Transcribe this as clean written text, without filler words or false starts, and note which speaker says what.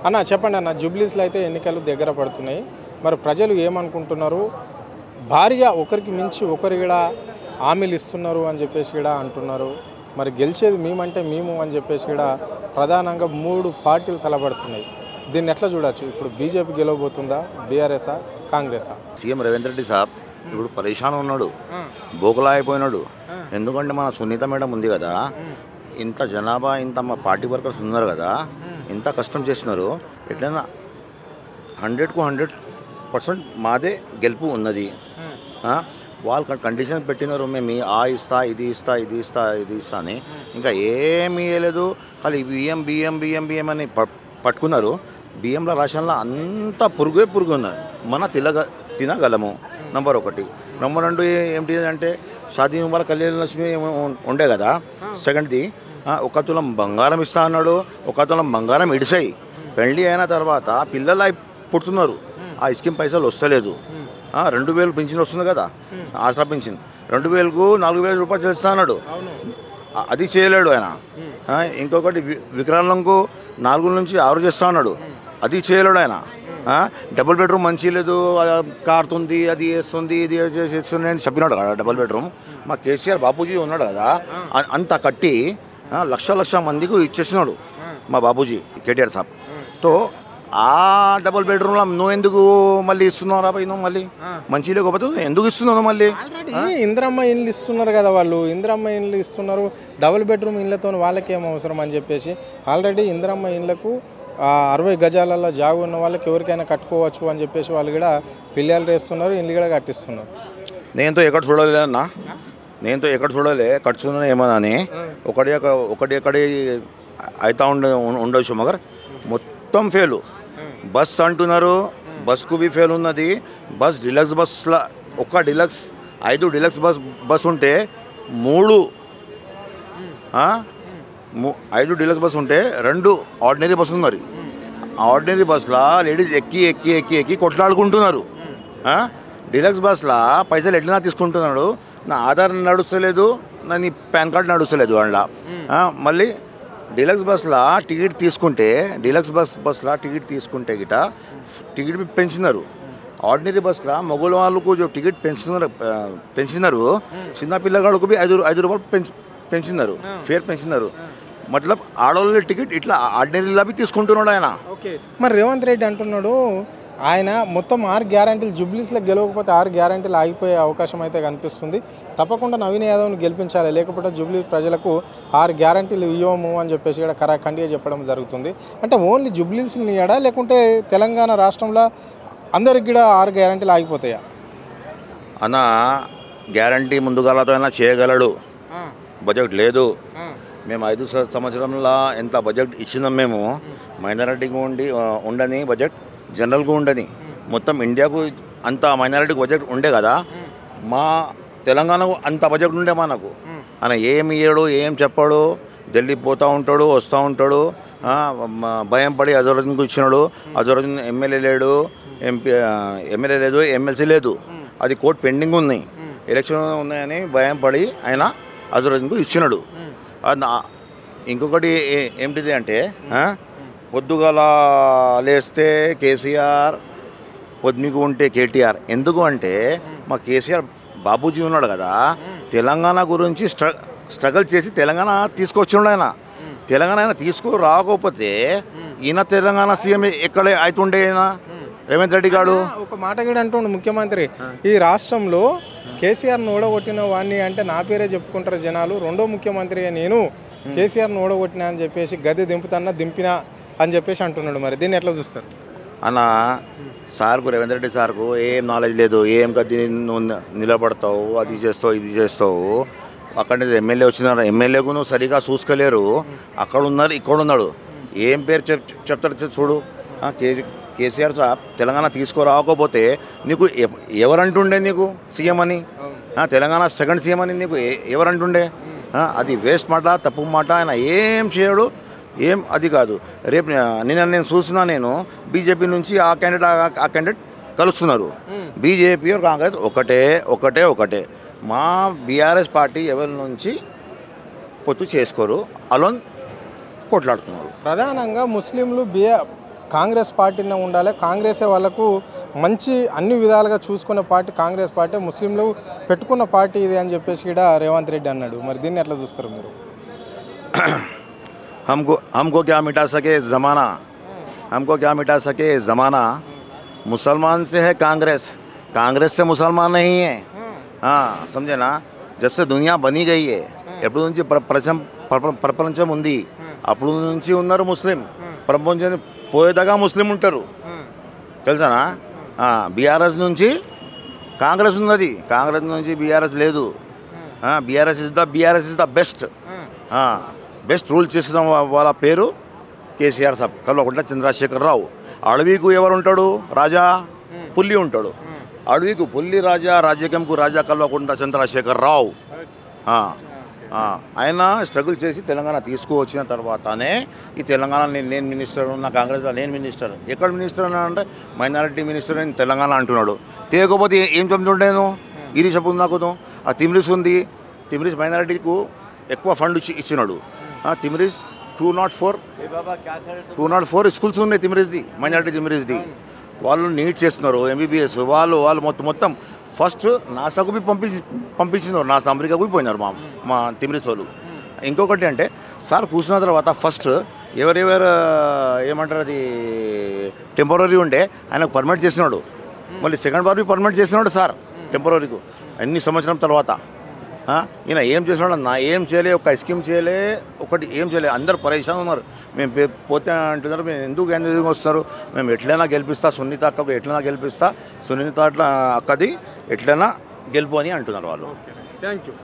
Speaker 1: అన్న చెప్పండి అన్న, జూబ్లీస్లో అయితే ఎన్నికలు దగ్గర పడుతున్నాయి. మరి ప్రజలు ఏమనుకుంటున్నారు? భారీగా ఒకరికి మించి ఒకరు కూడా హామీలు ఇస్తున్నారు అని చెప్పేసి కూడా అంటున్నారు. మరి గెలిచేది మేమంటే మేము అని చెప్పేసి కూడా ప్రధానంగా 3 పార్టీలు తలబడుతున్నాయి. దీన్ని ఎట్లా చూడొచ్చు? ఇప్పుడు బీజేపీ గెలవబోతుందా, బీఆర్ఎస్ఆ, కాంగ్రెసా?
Speaker 2: సీఎం రేవంత్ రెడ్డి సాబ్ ఇప్పుడు పరేషాన్ ఉన్నాడు, బోకలా అయిపోయినాడు. ఎందుకంటే మన సునీత మేడం ఉంది కదా, ఇంత జనాభా ఇంత మా పార్టీ వర్కర్స్ ఉన్నారు కదా, ఇంత కష్టం చేస్తున్నారు. ఎట్లయినా 100కు 100% మాదే గెలుపు ఉన్నది. వాళ్ళు కండిషన్ పెట్టినారు, మేము ఆ ఇస్తా ఇది ఇస్తా ఇది ఇస్తా ఇది ఇస్తా అని. ఇంకా ఏమీ లేదు, ఖాళీ బియ్యం బియ్యం బియ్యం బియ్యం అని పట్టుకున్నారు. బియ్యంలో రేషన్లో అంతా పురుగు ఉన్నది. మన తినగలము నంబర్ 1. నంబర్ 2 ఏంటి అంటే షాదీ ముబారక్ కళ్యాణ లక్ష్మి ఉండే కదా. సెకండ్ది 1 తులం బంగారం ఇస్తా అన్నాడు. 1 తులం బంగారం ఇడిసాయి. పెళ్లి అయిన తర్వాత పిల్లలు పుడుతున్నారు, ఆ స్కీమ్ పైసలు వస్తలేదు. 2000 పింఛన్ వస్తుంది కదా, ఆసరా పింఛన్ 2000కు 4000 రూపాయలు చేస్తా అన్నాడు, అది చేయలేడు ఆయన. ఇంకొకటి వికలాంగులకు 4 నుంచి 6 చేస్తా అన్నాడు, అది చేయలేడు ఆయన. డబుల్ బెడ్రూమ్ మంచి లేదు, కారుతుంది, అది వేస్తుంది, ఇది చేస్తుంది అని చెప్పినాడు కదా. డబుల్ బెడ్రూమ్ మా కేసీఆర్ బాపూజీ ఉన్నాడు కదా, అంత కట్టి లక్ష మందికి ఇచ్చేసినాడు మా బాపూజీ కేటీఆర్ సాబ్. తో ఆ డబుల్ బెడ్రూమ్లో నువ్వు ఎందుకు మళ్ళీ ఇస్తున్నావు రా? నువ్వు మళ్ళీ మంచి లేకపోతే ఎందుకు ఇస్తున్నావు? మళ్ళీ
Speaker 1: ఇందిరమ్మ ఇండ్లు ఇస్తున్నారు కదా వాళ్ళు, ఇందిరమ్మ ఇండ్లు ఇస్తున్నారు. డబుల్ బెడ్రూమ్ ఇండ్లతో వాళ్ళకేం అవసరం అని చెప్పేసి ఆల్రెడీ ఇందిరమ్మ ఇండ్లకు 60 గజాలలో జాగు ఉన్న వాళ్ళకి ఎవరికైనా కట్టుకోవచ్చు అని చెప్పేసి వాళ్ళు కూడా పిల్లలు వేస్తున్నారు, ఇండ్లు కూడా కట్టిస్తున్నారు.
Speaker 2: నేనుతో ఎక్కడ చూడలే అన్న, నేనుతో ఎక్కడ చూడలే కట్టుతున్నా ఏమన్నా అని. ఒకటి ఎక్కడి అవుతా ఉండొచ్చు, మగర్ మొత్తం ఫెయిల్. బస్ అంటున్నారు, బస్కు బి ఫెయిల్ ఉన్నది. బస్ డిలక్స్ బస్లా 1 డిలక్స్ 5 డిలక్స్ బస్ ఉంటే 5 డిలక్స్ బస్ ఉంటే 2 ఆర్డినరీ బస్సు ఉన్నారు. ఆర్డినరీ బస్లో లేడీస్ ఎక్కి కొట్లాడుకుంటున్నారు. డిలక్స్ బస్లో పైసలు ఎట్లా తీసుకుంటున్నాడు? నా ఆధార్ నడుస్తలేదు, నా నీ పాన్ కార్డు నడుస్తలేదు అందులో. మళ్ళీ డిలక్స్ బస్లో టికెట్ తీసుకుంటే, బస్లో టికెట్ తీసుకుంటే గిట టికెట్ పెంచినారు. ఆర్డినరీ బస్లో మగవాళ్ళ వాళ్ళకు టికెట్ పెంచినారు, చిన్న పిల్లగాళ్ళకు 5 రూపాయలు పెంచినారు, ఫేర్ పెంచినారు. మతలబ్ ఆడవాళ్ళ టికెట్ ఇట్లా ఆర్డినరీలో తీసుకుంటున్నాడు ఆయన.
Speaker 1: ఓకే, మరి రేవంత్ రెడ్డి అంటున్నాడు ఆయన మొత్తం 6 గ్యారంటీలు జూబ్లీస్లో గెలవకపోతే 6 గ్యారంటీలు ఆగిపోయే అవకాశం అయితే కనిపిస్తుంది. తప్పకుండా నవీన్ యాదవ్ని గెలిపించాలి, లేకపోతే జూబ్లీ ప్రజలకు 6 గ్యారంటీలు ఇవ్వము అని చెప్పేసి కూడా కరాఖండిగా చెప్పడం జరుగుతుంది. అంటే ఓన్లీ జూబ్లీస్ని ఇవ్వడా, లేకుంటే తెలంగాణ రాష్ట్రంలో అందరికి కూడా 6 గ్యారంటీలు ఆగిపోతాయా?
Speaker 2: అన్న గ్యారంటీ ముందుగాలతో అయినా చేయగలడు, బడ్జెట్ లేదు. మేము 5 సంవత్సరంలో ఎంత బడ్జెట్ ఇచ్చినాం మేము. మైనారిటీకి ఉండని బడ్జెట్, జనరల్గా ఉండని, మొత్తం ఇండియాకు అంత మైనారిటీకి బడ్జెట్ ఉండే కదా. మా తెలంగాణకు అంత బడ్జెట్ ఉండే మనకు. ఆయన ఏమి ఇయ్యడు, ఏం చెప్పాడు, ఢిల్లీ పోతూ ఉంటాడు, వస్తూ ఉంటాడు. భయం పడి అజరుద్దీన్కు ఇచ్చినాడు. అజరుద్దీన్ ఎమ్మెల్యే లేడు, ఎమ్మెల్యే లేదు, ఎమ్మెల్సీ లేదు, అది కోర్టు పెండింగ్ ఉన్నాయి, ఎలక్షన్ ఉన్నాయని భయం పడి ఆయన అజరుద్దీన్కు ఇచ్చినాడు. ఇంకొకటి ఏమిటిది అంటే పొద్దుగల లేస్తే కేసీఆర్, పొద్దుకు ఉంటే కేటీఆర్. ఎందుకు అంటే మా కేసీఆర్ బాబూజీ ఉన్నాడు కదా, తెలంగాణ గురించి స్ట్రగుల్ చేసి తెలంగాణ తీసుకొచ్చినాడు ఆయన. తెలంగాణ ఆయన తీసుకురాకపోతే ఈయన తెలంగాణ సీఎం ఎక్కడ అవుతుండే ఆయన రేవంత్ రెడ్డి గారు.
Speaker 1: ఒక మాట కూడా అంటుండు ముఖ్యమంత్రి, ఈ రాష్ట్రంలో కేసీఆర్ను ఓడగొట్టిన వాడిని అంటే నా పేరే చెప్పుకుంటారు జనాలు, రెండో ముఖ్యమంత్రిగా నేను కేసీఆర్ను ఓడగొట్టినా అని చెప్పేసి గద్దె దింపినా అని చెప్పేసి అంటున్నాడు. మరి దీన్ని ఎట్లా చూస్తారు
Speaker 2: అన్న? సార్కు రేవంత్ రెడ్డి సార్కు ఏం నాలెడ్జ్ లేదు. ఏం గద్దె నువ్వు నిలబడతావు, అది చేస్తావు, ఇది చేస్తావు. అక్కడ ఎమ్మెల్యే వచ్చినారు, ఎమ్మెల్యేకు నువ్వు సరిగా చూసుకోలేరు. అక్కడ ఉన్నారు, ఇక్కడ ఉన్నాడు, ఏం పేరు చెప్తాడు చూడు. కేసీఆర్ సాబ్ తెలంగాణ తీసుకురాకపోతే నీకు ఎవరంటుండే నీకు సీఎం అని? తెలంగాణ సెకండ్ సీఎం అని నీకు ఎవరంటుండే? అది వేస్ట్ మాట, తప్పు మాట. ఆయన ఏం చేయడు, ఏం అది కాదు. రేపు నేను చూసినా, నేను బీజేపీ నుంచి ఆ క్యాండిడేట్ కలుస్తున్నారు. బీజేపీ కాంగ్రెస్ ఒకటే. మా బీఆర్ఎస్ పార్టీ ఎవరి నుంచి పొత్తు చేసుకోరు, అలోన్ కొట్లాడుతున్నారు.
Speaker 1: ప్రధానంగా ముస్లింలు కాంగ్రెస్ పార్టీనే ఉండాలి, కాంగ్రెసే వాళ్ళకు మంచి అన్ని విధాలుగా చూసుకునే పార్టీ కాంగ్రెస్ పార్టీ, ముస్లింలు పెట్టుకున్న పార్టీ ఇది అని చెప్పేసి కూడా రేవంత్ రెడ్డి అన్నాడు. మరి దీన్ని ఎట్లా చూస్తారు మీరు?
Speaker 2: हमको क्या मिटा सके ज़माना, हमको क्या मिटा सके ज़माना, मुसलमान से है कांग्रेस, कांग्रेस से मुसलमान नहीं है. हाँ समझे ना. जब से दुनिया बनी गई है ఎప్పుడు నుంచి ప్రపంచం ఉంది అప్పుడు నుంచి ఉన్నారు ముస్లిం. ప్రపంచం పోయేదాకా ముస్లిం ఉంటారు తెలుసానా. బీఆర్ఎస్ నుంచి కాంగ్రెస్ ఉన్నది, కాంగ్రెస్ నుంచి బీఆర్ఎస్ లేదు. BRS is the best best rule చేసిన వాళ్ళ పేరు కేసీఆర్ సాబ్, కల్వకుంట్ల చంద్రశేఖర్ రావు. అడవికు ఎవరు ఉంటాడు? రాజా పుల్లి ఉంటాడు. అడవికు పుల్లి రాజా, రాజకీయంకు రాజా కల్వకుంట్ల చంద్రశేఖర్ రావు. ఆయన స్ట్రగుల్ చేసి తెలంగాణ తీసుకువచ్చిన తర్వాతనే ఈ తెలంగాణ నేను మినిస్టర్, నా కాంగ్రెస్లో నేను మినిస్టర్. ఎక్కడ మినిస్టర్ అని అంటే మైనారిటీ మినిస్టర్ అని తెలంగాణ అంటున్నాడు. తేకపోతే ఏం చెప్తుండేను? ఇది చెప్పు నాకు. ఆ తిమ్రిస్ ఉంది, తిమ్రిస్ మైనారిటీకు ఎక్కువ ఫండ్ ఇచ్చినాడు. తిమ్రిస్ 204 స్కూల్స్ ఉన్నాయి తిమ్రిస్ది, మైనారిటీ తిమ్రిస్ది. వాళ్ళు నీట్ చేస్తున్నారు, ఎంబీబీఎస్. వాళ్ళు మొత్తం ఫస్ట్ నాసాకు పంపించినారు, నాసా అమెరికాకు పోయినారు మా తిమ్రిస్ వాళ్ళు. ఇంకొకటి అంటే సార్ కూర్చున్న తర్వాత ఫస్ట్ ఎవరెవరు ఏమంటారు అది టెంపరీ ఉండే ఆయనకు పర్మిట్ చేసినాడు. మళ్ళీ సెకండ్ బార్ పర్మిట్ చేసినాడు సార్ టెంపరీకు అన్ని సంవత్సరం తర్వాత. ఈయన ఏం చేసినాడు? నా ఏం చేయలే, ఒక స్కీమ్ చేయలే, ఒకటి ఏం చేయలే. అందరు పరేషాన్ ఉన్నారు. మేము పోతే అంటున్నారు మేము ఎందుకు వస్తారు, మేము ఎట్లయినా గెలిపిస్తా, సునీత అక్కకు ఎట్లైనా గెలిపిస్తా, సునీత అక్కది ఎట్లయినా గెలుపు అని అంటున్నారు వాళ్ళు.
Speaker 1: Thank you.